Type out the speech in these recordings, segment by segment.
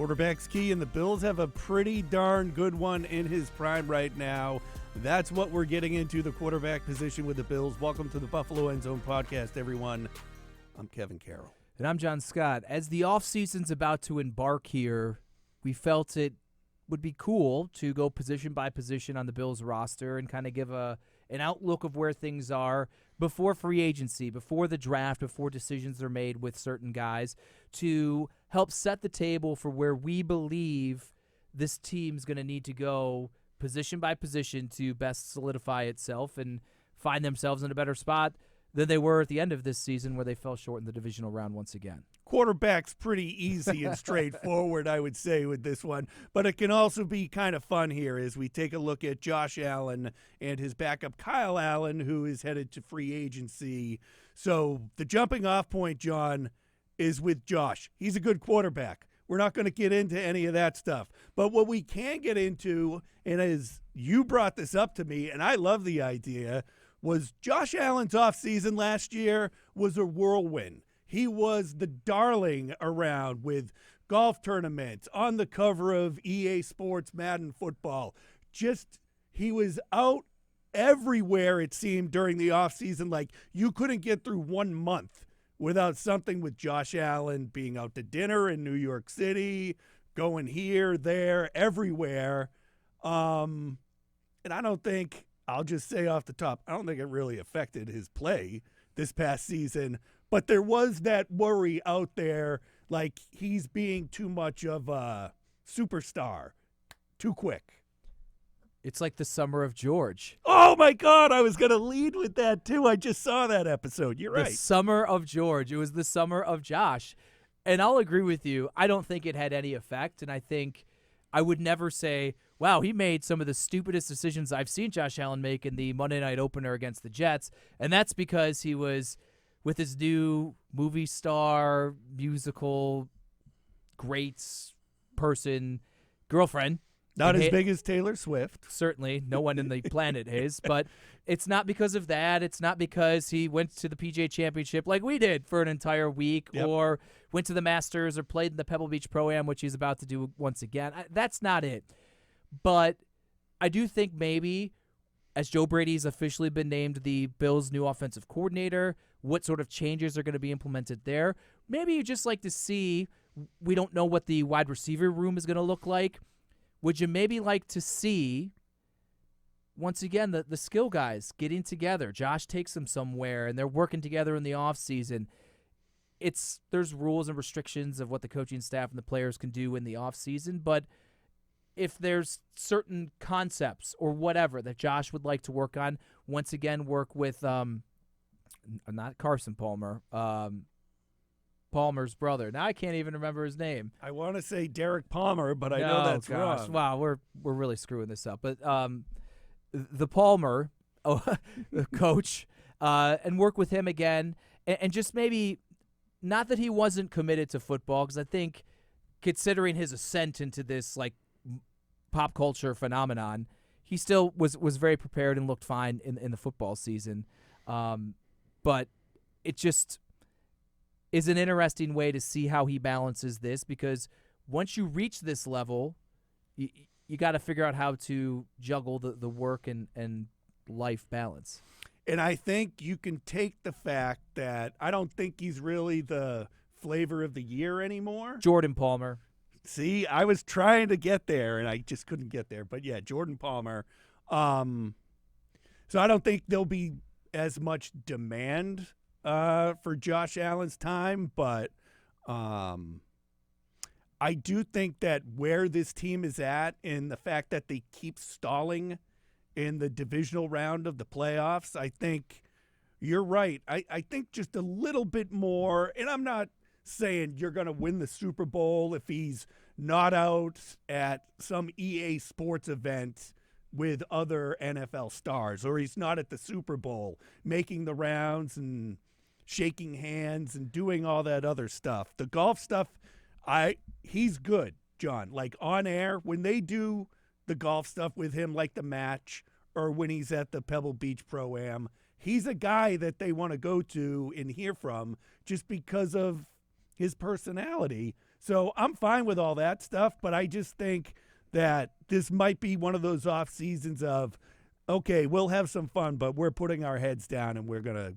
Quarterback's key, and the Bills have a pretty darn good one in his prime right now. That's what we're getting into, the quarterback position with the Bills. Welcome to the Buffalo End Zone podcast, everyone. I'm Kevin Carroll. And I'm Jon Scott. As the offseason's about to embark here, we felt it would be cool to go position by position on the Bills roster and kind of give an outlook of where things are before free agency, before the draft, before decisions are made with certain guys, to help set the table for where we believe this team's going to need to go position by position to best solidify itself and find themselves in a better spot than they were at the end of this season, where they fell short in the divisional round once again. Quarterback's pretty easy and straightforward, I would say, with this one. But it can also be kind of fun here as we take a look at Josh Allen and his backup Kyle Allen, who is headed to free agency. So the jumping off point, John, is with Josh. He's a good quarterback. We're not going to get into any of that stuff. But what we can get into, and as you brought this up to me, and I love the idea, was Josh Allen's offseason last year was a whirlwind. He was the darling around with golf tournaments, on the cover of EA Sports Madden Football. Just, he was out everywhere, it seemed, during the offseason. Like, you couldn't get through 1 month without something with Josh Allen, being out to dinner in New York City, going here, there, everywhere. And I don't think, I'll just say off the top, I don't think it really affected his play this past season. But there was that worry out there, like he's being too much of a superstar, too quick. It's like the summer of George. Oh, my God. I was going to lead with that, too. I just saw that episode. You're right. The summer of George. It was the summer of Josh. And I'll agree with you. I don't think it had any effect. And I think I would never say, wow, he made some of the stupidest decisions I've seen Josh Allen make in the Monday night opener against the Jets. And that's because he was with his new movie star, musical, greats person, girlfriend. Not as big as Taylor Swift. Certainly. No one in the planet is. But it's not because of that. It's not because he went to the PGA Championship like we did for an entire week, or went to the Masters, or played in the Pebble Beach Pro-Am, which he's about to do once again. That's not it. But I do think maybe, as Joe Brady's officially been named the Bills' new offensive coordinator, what sort of changes are going to be implemented there. Maybe you just like to see, we don't know what the wide receiver room is going to look like. Would you maybe like to see, once again, the skill guys getting together? Josh takes them somewhere, and they're working together in the offseason. There's rules and restrictions of what the coaching staff and the players can do in the offseason, but if there's certain concepts or whatever that Josh would like to work on, once again, work with not Carson Palmer, Palmer's brother. Now I can't even remember his name. I want to say Derek Palmer, but I know that's wrong. Wow, we're really screwing this up. But the Palmer, the coach, and work with him again, and just maybe, not that he wasn't committed to football, because I think, considering his ascent into this like pop culture phenomenon, he still was very prepared and looked fine in the football season. But it just is an interesting way to see how he balances this, because once you reach this level, you got to figure out how to juggle the work and life balance. And I think you can take the fact that I don't think he's really the flavor of the year anymore. Jordan Palmer. See, I was trying to get there, and I just couldn't get there. But, yeah, Jordan Palmer. So I don't think there'll be as much demand for Josh Allen's time, but I do think that where this team is at, and the fact that they keep stalling in the divisional round of the playoffs, I think you're right. I think just a little bit more, and I'm not saying you're going to win the Super Bowl if he's not out at some EA Sports event with other NFL stars, or he's not at the Super Bowl making the rounds and shaking hands and doing all that other stuff. The golf stuff, he's good, John. Like on air, when they do the golf stuff with him, like the match, or when he's at the Pebble Beach Pro-Am, he's a guy that they want to go to and hear from just because of his personality. So I'm fine with all that stuff, but I just think that this might be one of those off seasons of, okay, we'll have some fun, but we're putting our heads down and we're gonna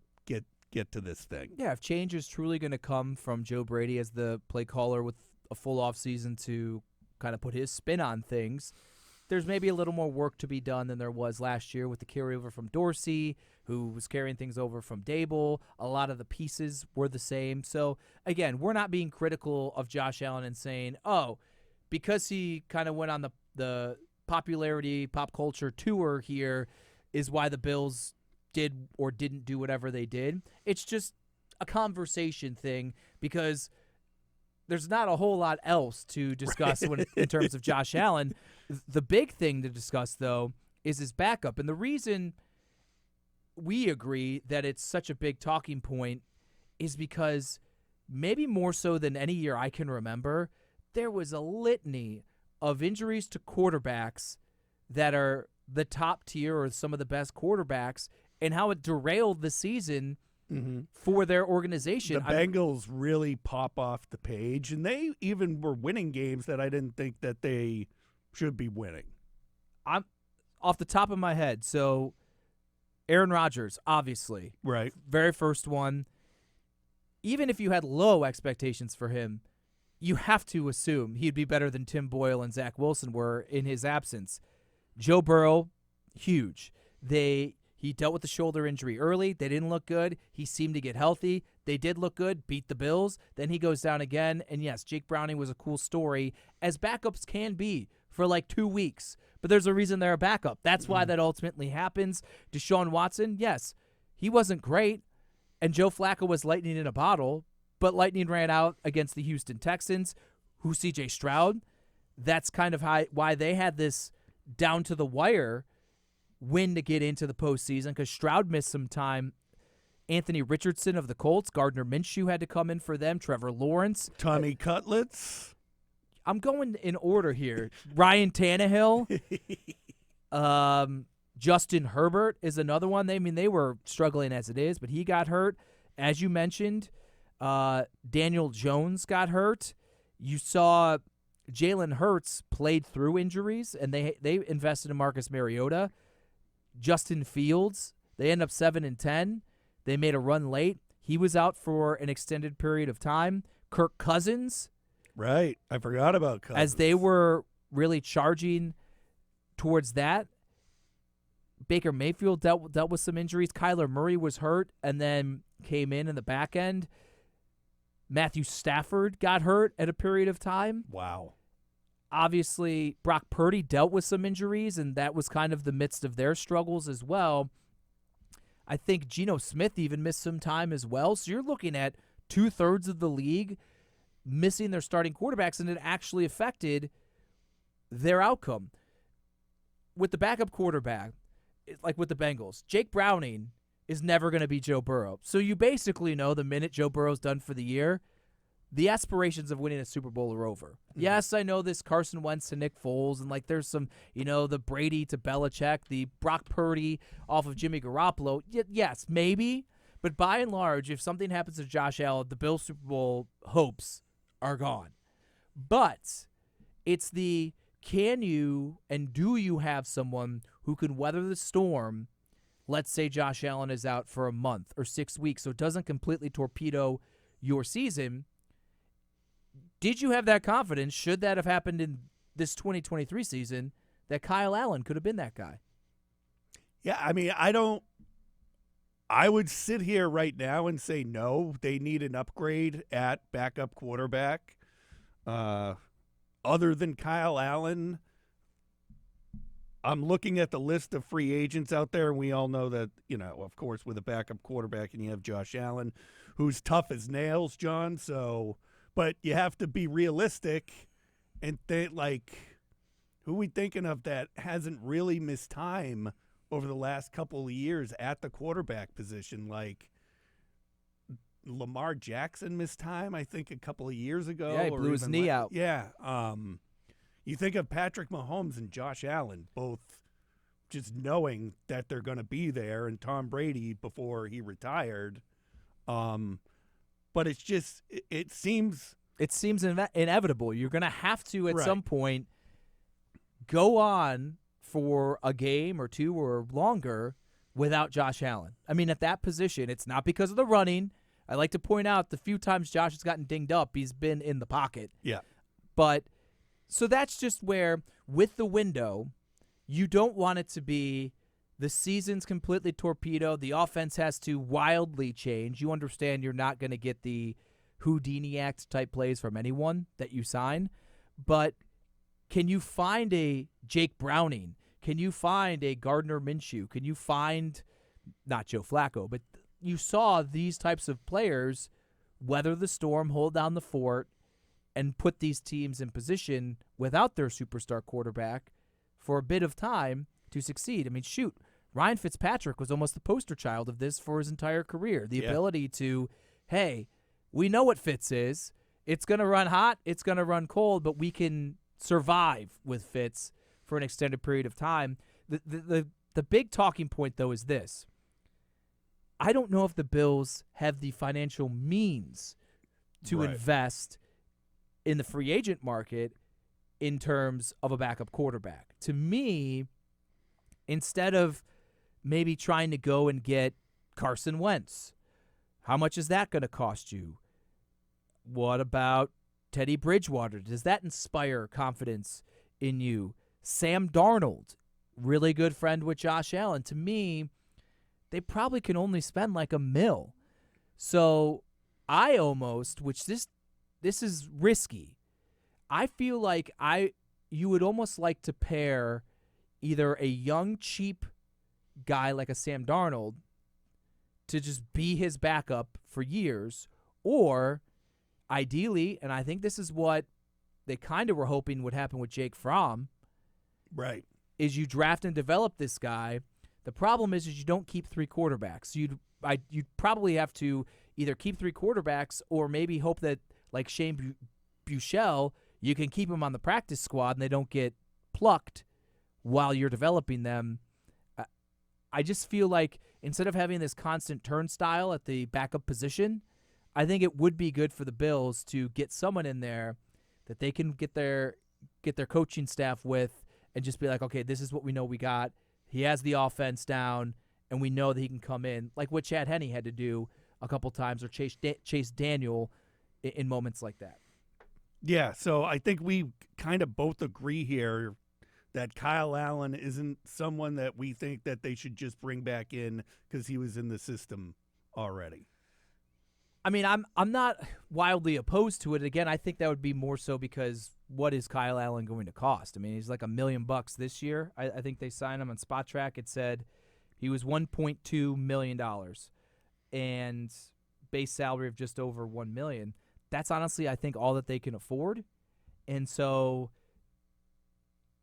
get to this thing. Yeah, if change is truly going to come from Joe Brady as the play caller with a full offseason to kind of put his spin on things, there's maybe a little more work to be done than there was last year with the carryover from Dorsey, who was carrying things over from Dable. A lot of the pieces were the same. So, again, we're not being critical of Josh Allen and saying, oh, because he kind of went on the popularity, pop culture tour here is why the Bills did or didn't do whatever they did. It's just a conversation thing because there's not a whole lot else to discuss in terms of Josh Allen. The big thing to discuss, though, is his backup. And the reason we agree that it's such a big talking point is because maybe more so than any year I can remember, there was a litany of injuries to quarterbacks that are the top tier or some of the best quarterbacks, and how it derailed the season for their organization. The Bengals really pop off the page, and they even were winning games that I didn't think that they should be winning. I'm off the top of my head. So Aaron Rodgers, obviously. Right. Very first one. Even if you had low expectations for him, you have to assume he'd be better than Tim Boyle and Zach Wilson were in his absence. Joe Burrow, huge. He dealt with the shoulder injury early. They didn't look good. He seemed to get healthy. They did look good, beat the Bills. Then he goes down again. And yes, Jake Browning was a cool story, as backups can be for like 2 weeks. But there's a reason they're a backup. That's why that ultimately happens. Deshaun Watson, yes, he wasn't great. And Joe Flacco was lightning in a bottle, but lightning ran out against the Houston Texans. Who's C.J. Stroud? That's kind of why they had this down to the wire win to get into the postseason, because Stroud missed some time. Anthony Richardson of the Colts, Gardner Minshew had to come in for them, Trevor Lawrence. Tommy Cutlets. I'm going in order here. Ryan Tannehill. Justin Herbert is another one. They were struggling as it is, but he got hurt. As you mentioned, Daniel Jones got hurt. You saw Jalen Hurts played through injuries, and they invested in Marcus Mariota. Justin Fields, they end up 7-10. They made a run late. He was out for an extended period of time. Kirk Cousins. Right. I forgot about Cousins. As they were really charging towards that, Baker Mayfield dealt with some injuries. Kyler Murray was hurt and then came in the back end. Matthew Stafford got hurt at a period of time. Wow. Obviously, Brock Purdy dealt with some injuries, and that was kind of the midst of their struggles as well. I think Geno Smith even missed some time as well. So you're looking at 2/3 of the league missing their starting quarterbacks, and it actually affected their outcome. With the backup quarterback, like with the Bengals, Jake Browning is never going to be Joe Burrow. So you basically know the minute Joe Burrow's done for the year, the aspirations of winning a Super Bowl are over. Mm-hmm. Yes, I know this Carson Wentz to Nick Foles, and like there's some, the Brady to Belichick, the Brock Purdy off of Jimmy Garoppolo. Yes, maybe. But by and large, if something happens to Josh Allen, the Bills Super Bowl hopes are gone. But it's the can you and do you have someone who can weather the storm? Let's say Josh Allen is out for a month or 6 weeks, so it doesn't completely torpedo your season. Did you have that confidence, should that have happened in this 2023 season, that Kyle Allen could have been that guy? Yeah, I would sit here right now and say no, they need an upgrade at backup quarterback. Other than Kyle Allen, I'm looking at the list of free agents out there, and we all know that, of course, with a backup quarterback, and you have Josh Allen, who's tough as nails, John. So, but you have to be realistic and think, who are we thinking of that hasn't really missed time over the last couple of years at the quarterback position? Like Lamar Jackson missed time, I think, a couple of years ago. Yeah, he blew his knee out. Yeah. You think of Patrick Mahomes and Josh Allen, both just knowing that they're going to be there, and Tom Brady before he retired. But it's just, it seems It seems inevitable. You're going to have to, at Right. some point, go on for a game or two or longer without Josh Allen. I mean, at that position, it's not because of the running. I like to point out the few times Josh has gotten dinged up, he's been in the pocket. Yeah. But so that's just where, with the window, you don't want it to be the season's completely torpedoed. The offense has to wildly change. You understand you're not going to get the Houdini Act type plays from anyone that you sign. But can you find a Jake Browning? Can you find a Gardner Minshew? Can you find, not Joe Flacco, but you saw these types of players weather the storm, hold down the fort, and put these teams in position without their superstar quarterback for a bit of time to succeed. I mean, shoot, Ryan Fitzpatrick was almost the poster child of this for his entire career. The ability to, hey, we know what Fitz is. It's going to run hot. It's going to run cold, but we can survive with Fitz for an extended period of time. The big talking point, though, is this. I don't know if the Bills have the financial means to invest in the free agent market in terms of a backup quarterback. To me, instead of maybe trying to go and get Carson Wentz, how much is that going to cost you? What about Teddy Bridgewater? Does that inspire confidence in you? Sam Darnold, really good friend with Josh Allen. To me, they probably can only spend like $1 million. So I almost, which this is risky, I feel like you would almost like to pair either a young, cheap guy like a Sam Darnold to just be his backup for years, or ideally, and I think this is what they kind of were hoping would happen with Jake Fromm, right, is you draft and develop this guy. The problem is you don't keep 3 quarterbacks. You'd probably have to either keep 3 quarterbacks or maybe hope that, like Shane Buechele, you can keep them on the practice squad and they don't get plucked while you're developing them. I just feel like instead of having this constant turnstile at the backup position, I think it would be good for the Bills to get someone in there that they can get their coaching staff with and just be like, okay, this is what we know we got. He has the offense down, and we know that he can come in, like what Chad Henne had to do a couple times, or Chase Daniel in moments like that. Yeah, so I think we kind of both agree here that Kyle Allen isn't someone that we think that they should just bring back in because he was in the system already. I mean, I'm not wildly opposed to it. Again, I think that would be more so because what is Kyle Allen going to cost? I mean, he's like $1 million this year. I think they signed him on Spot Track. It said he was $1.2 million and base salary of just over $1 million. That's honestly, I think, all that they can afford. And so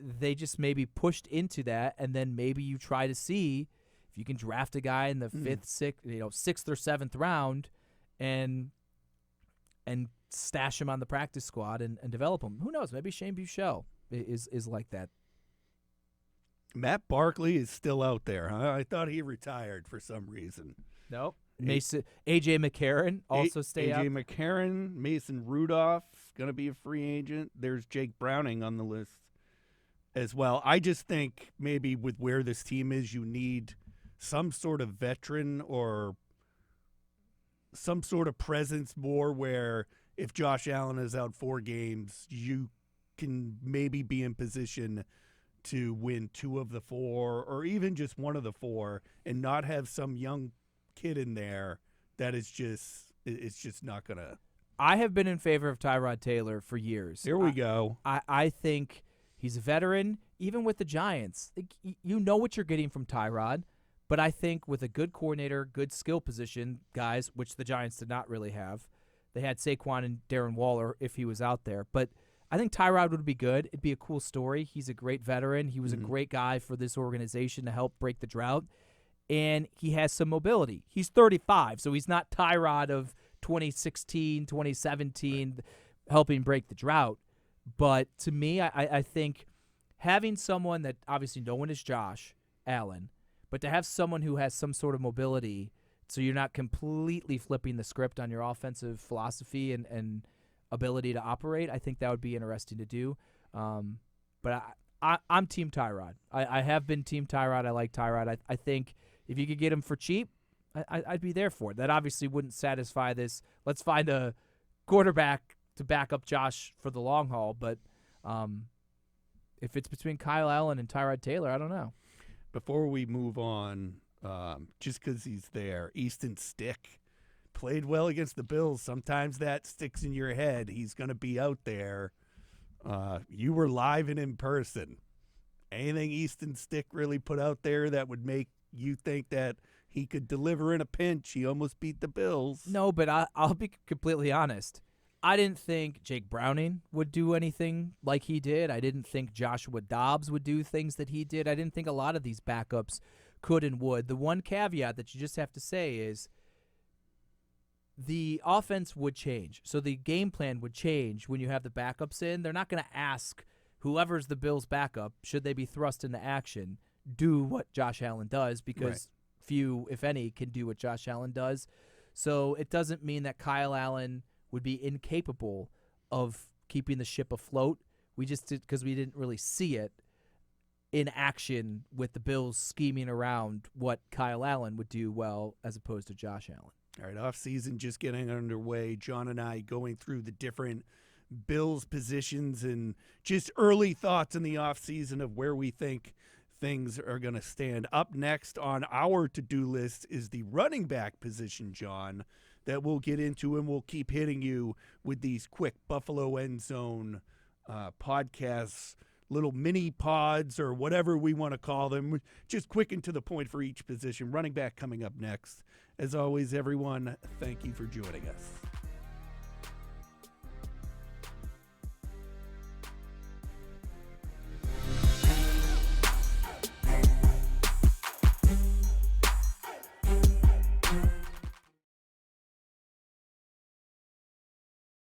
they just maybe pushed into that, and then maybe you try to see if you can draft a guy in the 5th, 6th or 7th round and stash him on the practice squad and develop him. Who knows? Maybe Shane Buechele is like that. Matt Barkley is still out there, huh? I thought he retired for some reason. Nope. A.J. McCarron also stay out. A.J. McCarron, Mason Rudolph, going to be a free agent. There's Jake Browning on the list as well. I just think maybe with where this team is, you need some sort of veteran or some sort of presence more where if Josh Allen is out 4 games, you can maybe be in position to win 2 of the 4 or even just 1 of the 4 and not have some young kid in there that is just it's just not going to. I have been in favor of Tyrod Taylor for years. Here we go. I think he's a veteran, even with the Giants. You know what you're getting from Tyrod, but I think with a good coordinator, good skill position guys, which the Giants did not really have. They had Saquon and Darren Waller if he was out there. But I think Tyrod would be good. It'd be a cool story. He's a great veteran. He was a great guy for this organization to help break the drought. And he has some mobility. He's 35, so he's not Tyrod of 2016, 2017, helping break the drought. But to me, I think having someone that obviously no one is Josh Allen, but to have someone who has some sort of mobility so you're not completely flipping the script on your offensive philosophy and ability to operate, I think that would be interesting to do. But I'm Team Tyrod. I have been Team Tyrod. I like Tyrod. I think if you could get him for cheap, I'd be there for it. That obviously wouldn't satisfy this. Let's find a quarterback to back up Josh for the long haul. But if it's between Kyle Allen and Tyrod Taylor, I don't know. Before we move on, just because he's there, Easton Stick played well against the Bills. Sometimes that sticks in your head. He's going to be out there. You were live and in person. Anything Easton Stick really put out there that would make you think that he could deliver in a pinch? He almost beat the Bills. No, but I'll be completely honest. I didn't think Jake Browning would do anything like he did. I didn't think Joshua Dobbs would do things that he did. I didn't think a lot of these backups could and would. The one caveat that you just have to say is the offense would change. So the game plan would change when you have the backups in. They're not going to ask whoever's the Bills' backup, should they be thrust into action, do what Josh Allen does, because few, if any, can do what Josh Allen does. So it doesn't mean that Kyle Allen would be incapable of keeping the ship afloat. We just did, because we didn't really see it in action with the Bills scheming around what Kyle Allen would do well as opposed to Josh Allen. All right, offseason just getting underway. John and I going through the different Bills positions and just early thoughts in the offseason of where we think things are going to stand. Up next on our to-do list is the running back position, John, that we'll get into, and we'll keep hitting you with these quick Buffalo End Zone podcasts, little mini pods or whatever we want to call them, just quick and to the point for each position. Running back coming up next. As always, everyone, thank you for joining us.